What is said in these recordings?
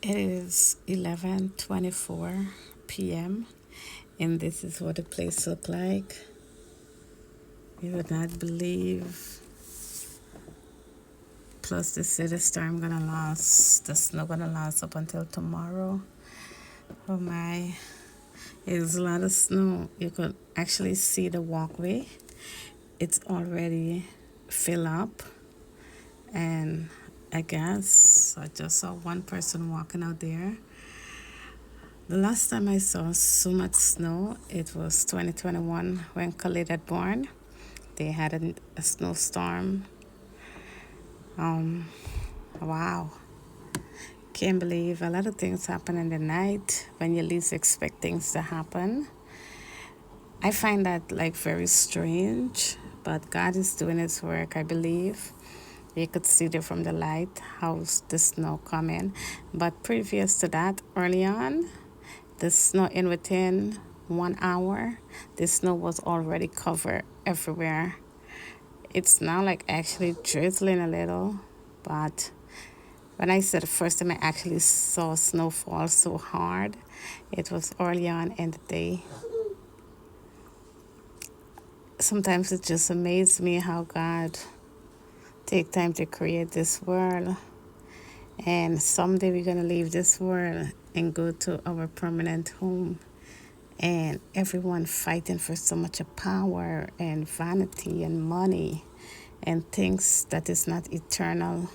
It is 11:24 p.m. and this is what the place look like. You would not believe. Plus, they say the storm gonna last. The snow gonna last up until tomorrow. Oh my! It's a lot of snow. You could actually see the walkway. It's already filled up, and I guess I just saw one person walking out there. The last time I saw so much snow, it was 2021 when Khalid had born. They had a snowstorm. Um, wow. Can't believe a lot of things happen in the night when you least expect things to happen. I find that like very strange, but God is doing his work, I believe. You could see there from the light how the snow coming. But previous to that, early on, the snow in within 1 hour, the snow was already covered everywhere. It's now like actually drizzling a little, but when I said the first time I actually saw snow fall so hard, it was early on in the day. Sometimes it just amazes me how God take time to create this world, and someday we're gonna leave this world and go to our permanent home, and everyone fighting for so much of power and vanity and money and things that is not eternal.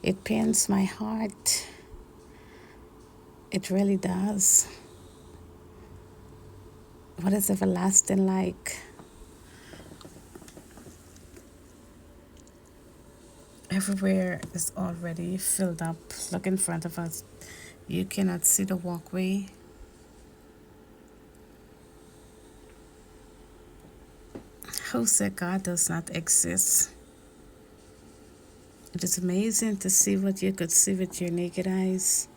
It pains my heart. It really does. What is everlasting like? Everywhere is already filled up. Look in front of us. You cannot see the walkway. Who said God does not exist? It is amazing to see what you could see with your naked eyes.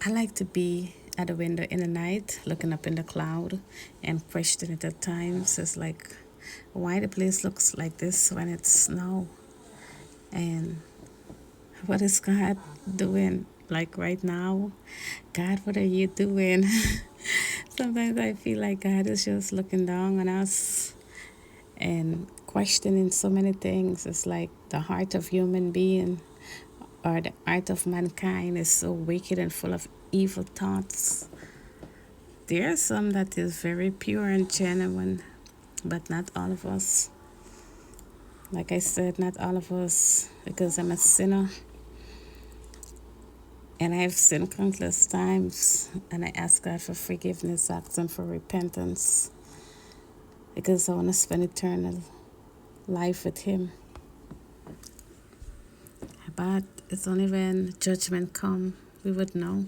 I like to be at the window in the night, looking up in the cloud and question it at times. It's like, why the place looks like this when it's snow? And what is God doing? Like right now, God, what are you doing? Sometimes I feel like God is just looking down on us and questioning so many things. It's like the heart of human being or the heart of mankind is so wicked and full of evil thoughts. There are some that is very pure and genuine, but not all of us. Like I said, not all of us, because I'm a sinner. And I've sinned countless times, and I ask God for forgiveness, ask Him for repentance, because I want to spend eternal life with Him. But it's only when judgment come we would know.